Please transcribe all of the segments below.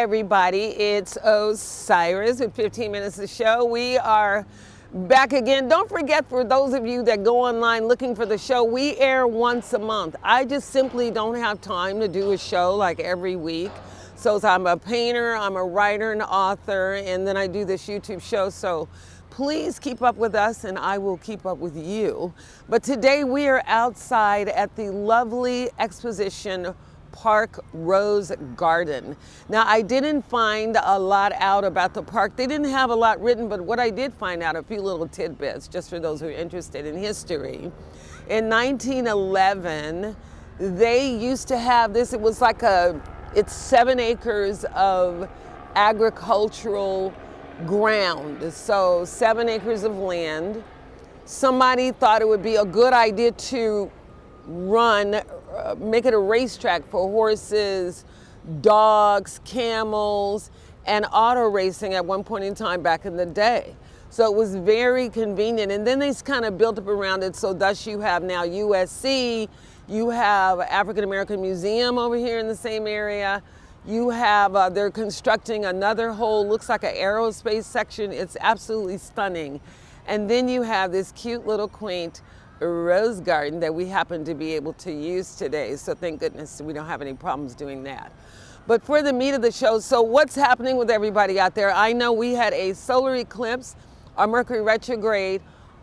everybody, it's Osiris with 15 Minutes of Show. We are back again. Don't forget, for those of you that go online looking for the show, we air once a month. I just simply don't have time to do a show like every week. So I'm a painter, I'm a writer and author, and then I do this YouTube show. So please keep up with us and I will keep up with you. But today we are outside at the lovely Exposition Park Rose Garden. Now, I didn't find a lot out about the park. They didn't have a lot written, but what I did find out, a few little tidbits, just for those who are interested in history. In 1911, they used to have this, it's 7 acres of agricultural ground. So 7 acres of land. Somebody thought it would be a good idea to make it a racetrack for horses, dogs, camels, and auto racing at one point in time back in the day. So it was very convenient. And then they kind of built up around it. So thus you have now USC, you have African American Museum over here in the same area. You have, they're constructing another whole, looks like an aerospace section. It's absolutely stunning. And then you have this cute little quaint rose garden that we happen to be able to use today. So thank goodness we don't have any problems doing that. But for the meat of the show, so what's happening with everybody out there? I know we had a solar eclipse, a Mercury retrograde,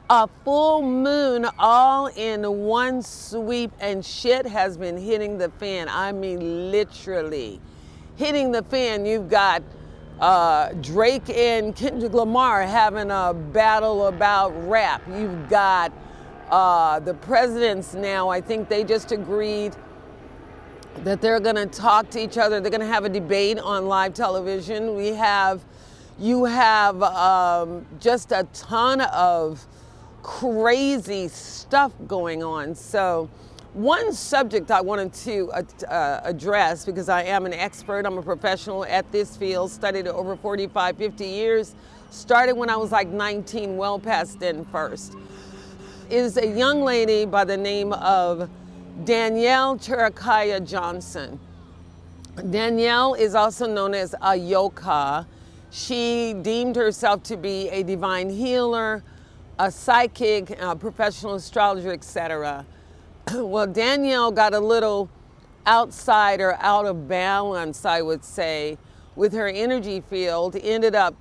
a full moon, all in one sweep, and shit has been hitting the fan. I mean, literally hitting the fan. You've got Drake and Kendrick Lamar having a battle about rap. You've got the presidents now, I think they just agreed that they're going to talk to each other. They're going to have a debate on live television. You have just a ton of crazy stuff going on. So one subject I wanted to address, because I am an expert, I'm a professional at this field, studied it over 45, 50 years, started when I was like 19, well past then first, is a young lady by the name of Danielle Cherakiyah Johnson. Danielle is also known as Ayoka. She deemed herself to be a divine healer, a psychic, a professional astrologer, etc. Well, Danielle got a little outside or out of balance, I would say, with her energy field, ended up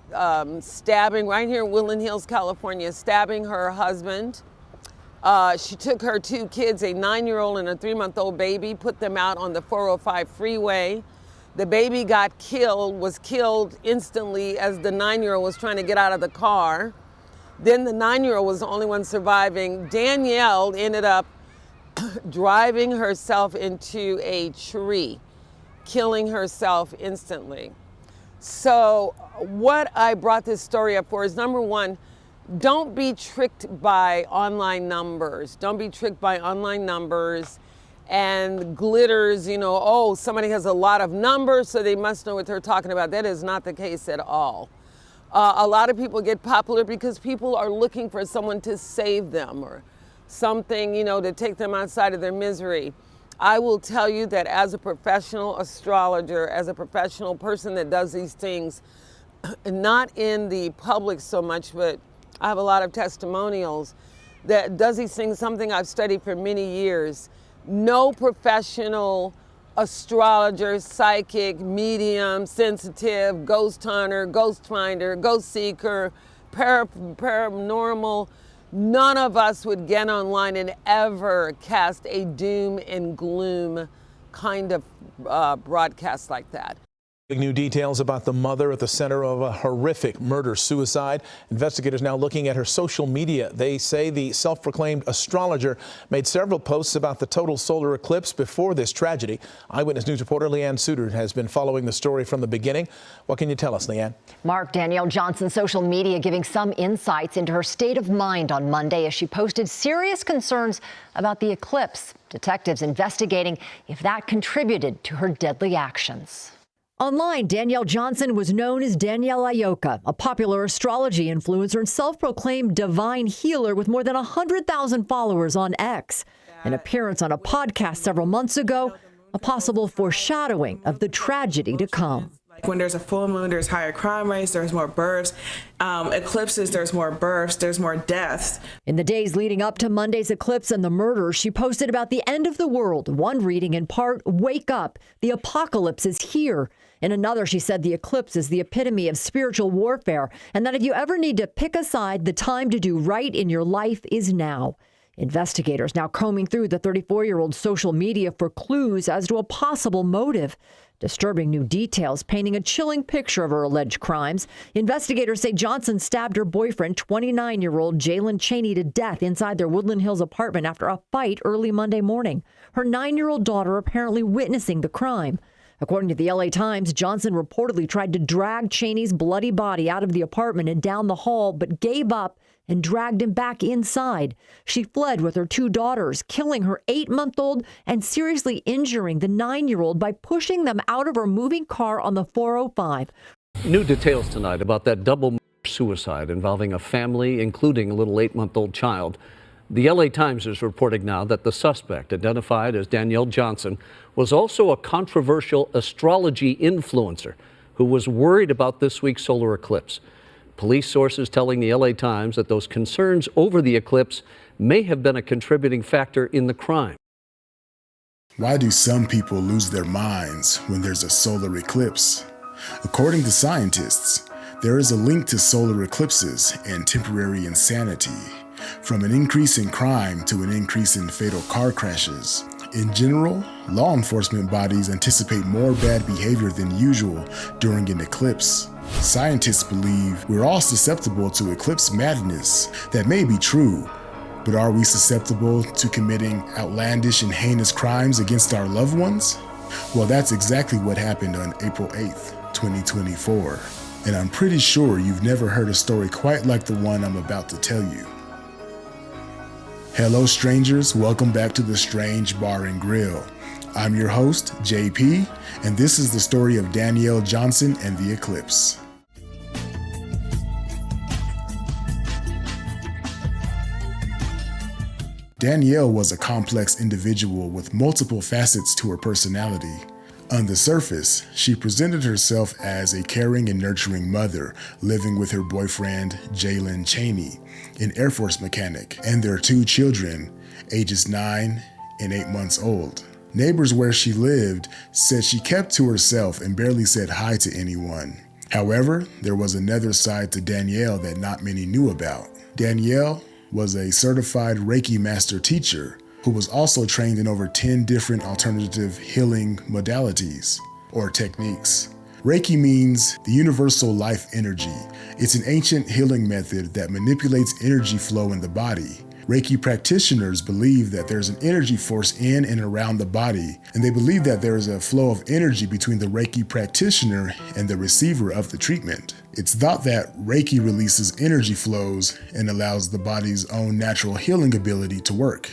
stabbing, right here in Woodland Hills, California, stabbing her husband. She took her 2 kids, a 9-year-old and a 3-month-old baby, put them out on the 405 freeway. The baby was killed instantly as the 9-year-old was trying to get out of the car. Then the 9-year-old was the only one surviving. Danielle ended up driving herself into a tree, killing herself instantly. So what I brought this story up for is, number one, don't be tricked by online numbers. Don't be tricked by online numbers and glitters, oh, somebody has a lot of numbers, so they must know what they're talking about. That is not the case at all. A lot of people get popular because people are looking for someone to save them or something, to take them outside of their misery. I will tell you that as a professional astrologer, as a professional person that does these things, not in the public so much, but I have a lot of testimonials that does these things, something I've studied for many years. No professional astrologer, psychic, medium, sensitive, ghost hunter, ghost finder, ghost seeker, paranormal, none of us would get online and ever cast a doom and gloom kind of broadcast like that. New details about the mother at the center of a horrific murder-suicide. Investigators now looking at her social media. They say the self-proclaimed astrologer made several posts about the total solar eclipse before this tragedy. Eyewitness News reporter Leanne Suter has been following the story from the beginning. What can you tell us, Leanne? Mark, Danielle Johnson's social media giving some insights into her state of mind on Monday as she posted serious concerns about the eclipse. Detectives investigating if that contributed to her deadly actions. Online, Danielle Johnson was known as Danielle Ayoka, a popular astrology influencer and self-proclaimed divine healer with more than 100,000 followers on X. An appearance on a podcast several months ago, a possible foreshadowing of the tragedy to come. When there's a full moon, there's higher crime rates, there's more births. Eclipses, there's more births, there's more deaths. In the days leading up to Monday's eclipse and the murders, she posted about the end of the world. One reading in part, "Wake up, the apocalypse is here." In another, she said the eclipse is the epitome of spiritual warfare, and that if you ever need to pick a side, the time to do right in your life is now. Investigators now combing through the 34-year-old's social media for clues as to a possible motive. Disturbing new details painting a chilling picture of her alleged crimes. Investigators say Johnson stabbed her boyfriend, 29-year-old Jalen Chaney, to death inside their Woodland Hills apartment after a fight early Monday morning. Her 9-year-old daughter apparently witnessing the crime. According to the LA Times, Johnson reportedly tried to drag Chaney's bloody body out of the apartment and down the hall, but gave up and dragged him back inside. She fled with her 2 daughters, killing her 8-month-old and seriously injuring the 9-year-old by pushing them out of her moving car on the 405. New details tonight about that double suicide involving a family, including a little 8-month-old child. The LA Times is reporting now that the suspect, identified as Danielle Johnson, was also a controversial astrology influencer who was worried about this week's solar eclipse. Police sources telling the LA Times that those concerns over the eclipse may have been a contributing factor in the crime. Why do some people lose their minds when there's a solar eclipse? According to scientists, there is a link to solar eclipses and temporary insanity, from an increase in crime to an increase in fatal car crashes. In general, law enforcement bodies anticipate more bad behavior than usual during an eclipse. Scientists believe we're all susceptible to eclipse madness. That may be true, but are we susceptible to committing outlandish and heinous crimes against our loved ones? Well, that's exactly what happened on April 8th, 2024. And I'm pretty sure you've never heard a story quite like the one I'm about to tell you. Hello strangers, welcome back to the Strange Bar and Grill. I'm your host, JP, and this is the story of Danielle Johnson and the eclipse. Danielle was a complex individual with multiple facets to her personality. On the surface, she presented herself as a caring and nurturing mother living with her boyfriend, Jalen Chaney, an Air Force mechanic, and their 2 children, ages 9 and 8 months old. Neighbors where she lived said she kept to herself and barely said hi to anyone. However, there was another side to Danielle that not many knew about. Danielle was a certified Reiki master teacher who was also trained in over 10 different alternative healing modalities or techniques. Reiki means the universal life energy. It's an ancient healing method that manipulates energy flow in the body. Reiki practitioners believe that there's an energy force in and around the body, and they believe that there is a flow of energy between the Reiki practitioner and the receiver of the treatment. It's thought that Reiki releases energy flows and allows the body's own natural healing ability to work.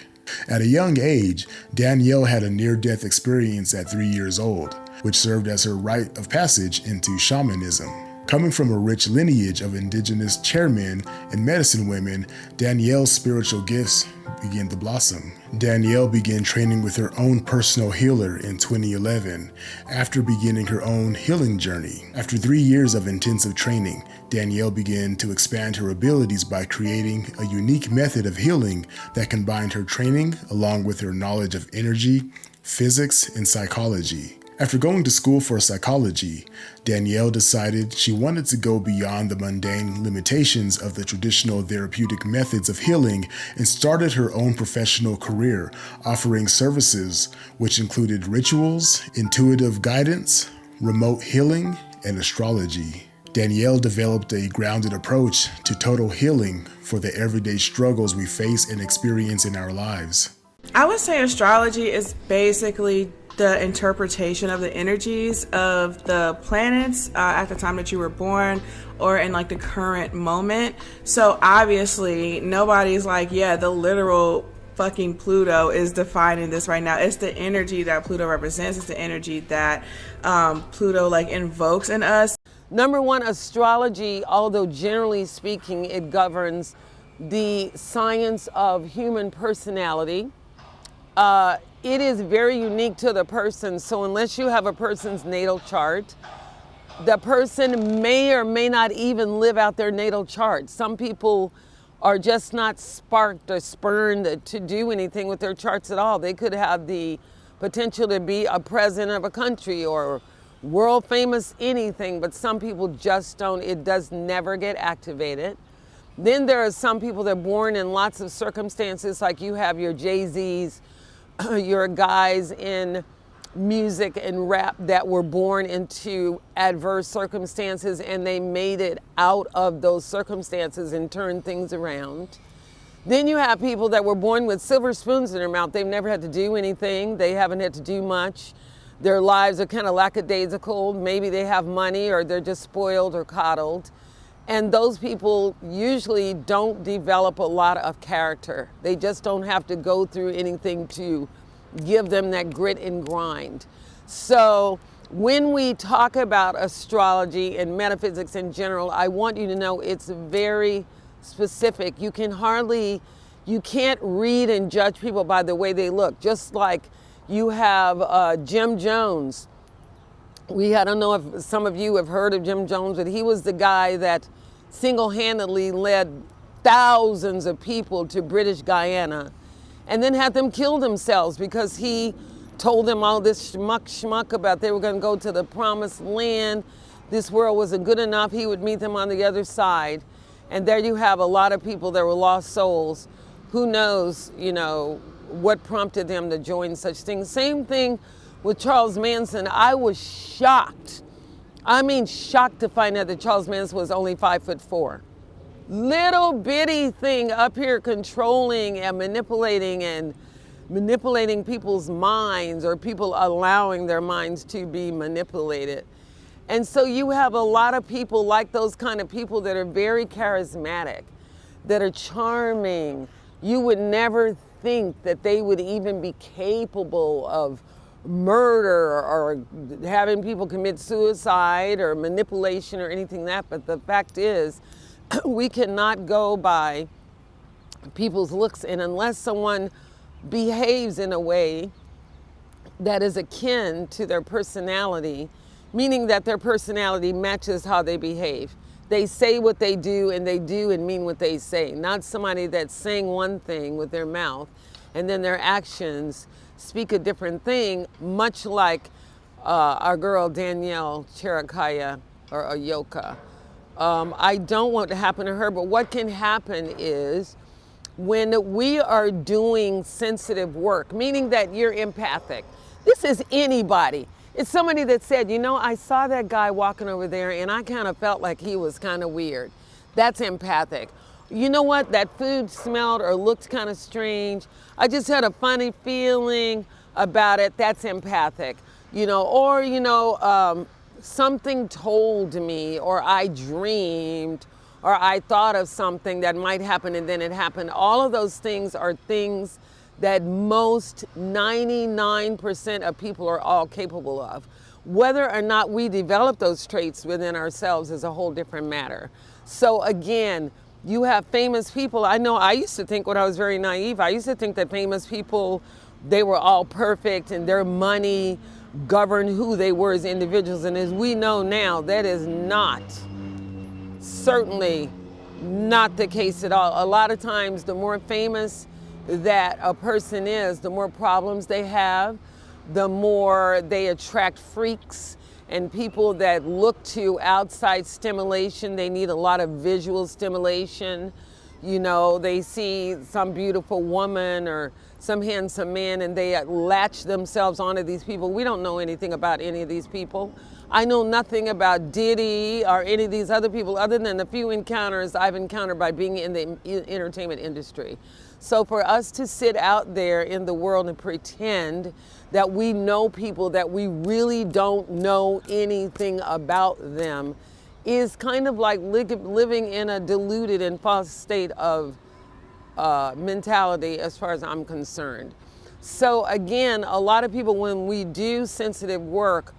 At a young age, Danielle had a near-death experience at 3 years old, which served as her rite of passage into shamanism. Coming from a rich lineage of indigenous chairmen and medicine women, Danielle's spiritual gifts began to blossom. Danielle began training with her own personal healer in 2011 after beginning her own healing journey. After 3 years of intensive training, Danielle began to expand her abilities by creating a unique method of healing that combined her training along with her knowledge of energy, physics, and psychology. After going to school for psychology, Danielle decided she wanted to go beyond the mundane limitations of the traditional therapeutic methods of healing and started her own professional career, offering services which included rituals, intuitive guidance, remote healing, and astrology. Danielle developed a grounded approach to total healing for the everyday struggles we face and experience in our lives. I would say astrology is basically the interpretation of the energies of the planets at the time that you were born or in like the current moment. So obviously nobody's like, yeah, the literal fucking Pluto is defining this right now. It's the energy that Pluto represents. It's the energy that Pluto like invokes in us. Number one, astrology, although generally speaking, it governs the science of human personality. It is very unique to the person, so unless you have a person's natal chart, the person may or may not even live out their natal chart. Some people are just not sparked or spurned to do anything with their charts at all. They could have the potential to be a president of a country or world famous anything, but some people just don't. It does never get activated. Then there are some people that are born in lots of circumstances, like you have your Jay-Z's, your guys in music and rap that were born into adverse circumstances and they made it out of those circumstances and turned things around. Then you have people that were born with silver spoons in their mouth. They've never had to do anything. They haven't had to do much. Their lives are kind of lackadaisical. Maybe they have money or they're just spoiled or coddled. And those people usually don't develop a lot of character. They just don't have to go through anything to give them that grit and grind. So when we talk about astrology and metaphysics in general, I want you to know it's very specific. You can't read and judge people by the way they look. Just like you have Jim Jones. I don't know if some of you have heard of Jim Jones, but he was the guy that single-handedly led thousands of people to British Guyana and then had them kill themselves because he told them all this schmuck about they were going to go to the promised land. This world wasn't good enough. He would meet them on the other side. And there you have a lot of people that were lost souls. Who knows, what prompted them to join such things. Same thing with Charles Manson. I was shocked. I mean, shocked to find out that Charles Manson was only 5'4". Little bitty thing up here controlling and manipulating people's minds, or people allowing their minds to be manipulated. And so you have a lot of people like those kind of people that are very charismatic, that are charming. You would never think that they would even be capable of murder or having people commit suicide or manipulation or anything like that. But the fact is, we cannot go by people's looks, and unless someone behaves in a way that is akin to their personality, meaning that their personality matches how they behave. They say what they do and mean what they say, not somebody that's saying one thing with their mouth and then their actions speak a different thing, much like our girl Danielle Cherakiyah or Ayoka. I don't want it to happen to her, but what can happen is when we are doing sensitive work, meaning that you're empathic. This is anybody. It's somebody that said, I saw that guy walking over there and I kind of felt like he was kind of weird. That's empathic. You know what? That food smelled or looked kind of strange. I just had a funny feeling about it. That's empathic. Something told me, or I dreamed, or I thought of something that might happen and then it happened. All of those things are things that most 99% of people are all capable of. Whether or not we develop those traits within ourselves is a whole different matter. So again, you have famous people. I know I used to think, when I was very naive, I used to think that famous people, they were all perfect and their money governed who they were as individuals. And as we know now, that is certainly not the case at all. A lot of times, the more famous that a person is, the more problems they have, the more they attract freaks and people that look to outside stimulation. They need a lot of visual stimulation. They see some beautiful woman or some handsome man and they latch themselves onto these people. We don't know anything about any of these people. I know nothing about Diddy or any of these other people other than the few encounters I've encountered by being in the entertainment industry. So for us to sit out there in the world and pretend that we know people that we really don't know anything about them is kind of like living in a deluded and false state of mentality as far as I'm concerned. So again, a lot of people, when we do sensitive work,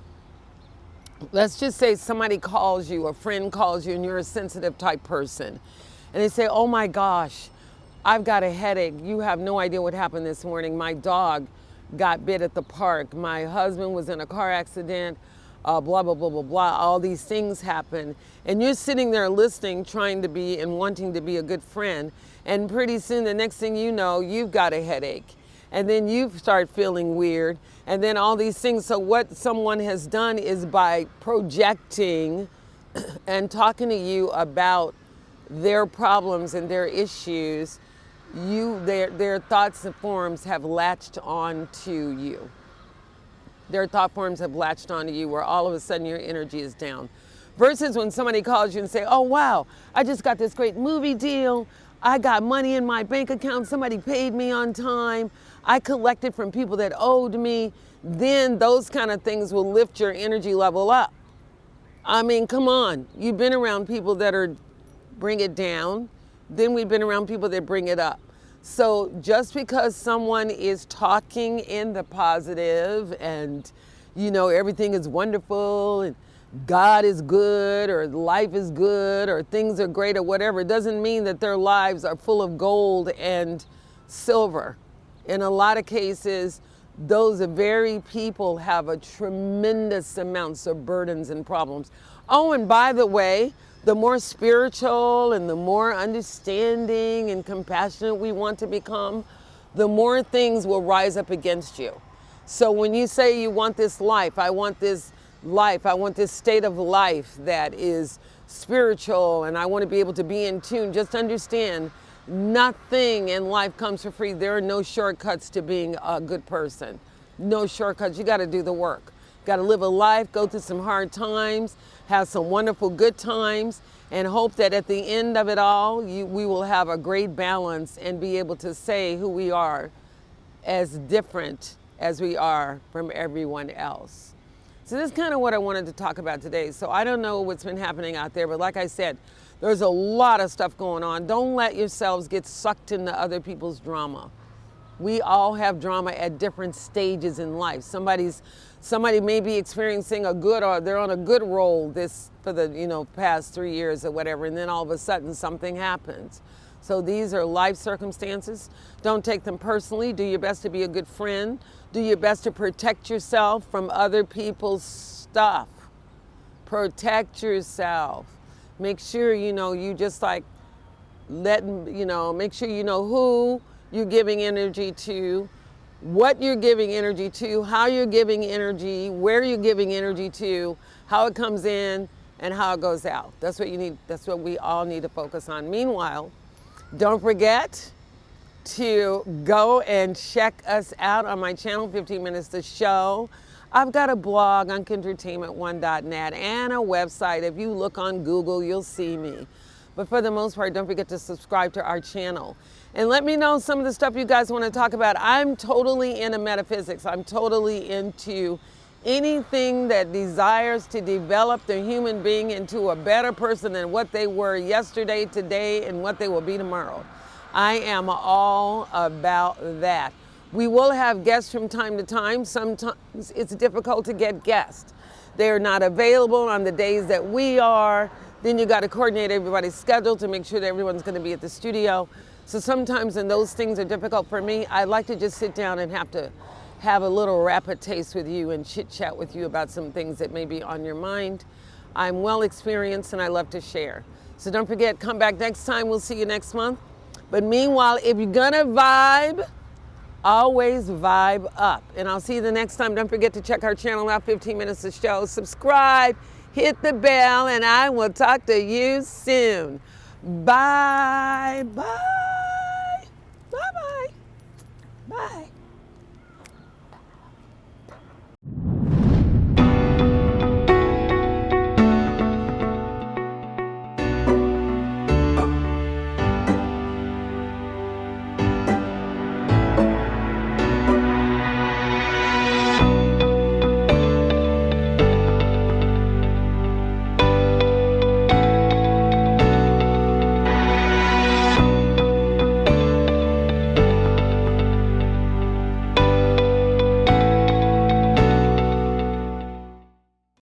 let's just say somebody calls you, a friend calls you, and you're a sensitive type person, and they say, oh my gosh, I've got a headache. You have no idea what happened this morning. My dog got bit at the park. My husband was in a car accident. blah, blah, blah, blah, blah. All these things happen. And you're sitting there listening, trying to be and wanting to be a good friend. And pretty soon, the next thing you know, you've got a headache. And then you start feeling weird. And then all these things. So what someone has done is by projecting and talking to you about their problems and their issues, their thoughts and forms have latched on to you. Their thought forms have latched onto you where all of a sudden your energy is down. Versus when somebody calls you and say, oh wow, I just got this great movie deal. I got money in my bank account. Somebody paid me on time. I collected from people that owed me. Then those kind of things will lift your energy level up. I mean, come on. You've been around people that bring it down. Then we've been around people that bring it up. So just because someone is talking in the positive and, you know, everything is wonderful and God is good or life is good or things are great or whatever, it doesn't mean that their lives are full of gold and silver. In a lot of cases, those very people have a tremendous amounts of burdens and problems. Oh, and by the way, the more spiritual and the more understanding and compassionate we want to become, the more things will rise up against you. So when you say you want this life, I want this life, I want this state of life that is spiritual and I want to be able to be in tune, just understand nothing in life comes for free. There are no shortcuts to being a good person. No shortcuts. You got to do the work. Got to live a life, go through some hard times, have some wonderful good times, and hope that at the end of it all, we will have a great balance and be able to say who we are as different as we are from everyone else. So this is kind of what I wanted to talk about today. So I don't know what's been happening out there, but like I said, there's a lot of stuff going on. Don't let yourselves get sucked into other people's drama. We all have drama at different stages in life. Somebody may be experiencing a good, or they're on a good roll for the past 3 years or whatever, and then all of a sudden something happens. So these are life circumstances. Don't take them personally. Do your best to be a good friend. Do your best to protect yourself from other people's stuff. Protect yourself. Make sure you just like make sure you know who you're giving energy to, what you're giving energy to, how you're giving energy, where you're giving energy to, how it comes in, and how it goes out. That's what you need. That's what we all need to focus on. Meanwhile, don't forget to go and check us out on my channel, 15 Minutes to Show. I've got a blog on entertainment1.net and a website. If you look on Google, you'll see me. But for the most part, don't forget to subscribe to our channel. And let me know some of the stuff you guys want to talk about. I'm totally into metaphysics. I'm totally into anything that desires to develop the human being into a better person than what they were yesterday, today, and what they will be tomorrow. I am all about that. We will have guests from time to time. Sometimes it's difficult to get guests. They're not available on the days that we are. Then you got to coordinate everybody's schedule to make sure that everyone's going to be at the studio. So sometimes when those things are difficult for me, I like to just sit down and have a little rapid taste with you and chit chat with you about some things that may be on your mind. I'm well experienced and I love to share. So don't forget, come back next time. We'll see you next month. But meanwhile, if you're gonna vibe, always vibe up. And I'll see you the next time. Don't forget to check our channel out, 15 Minutes to Show. Subscribe, hit the bell, and I will talk to you soon. Bye, bye, bye, bye, bye.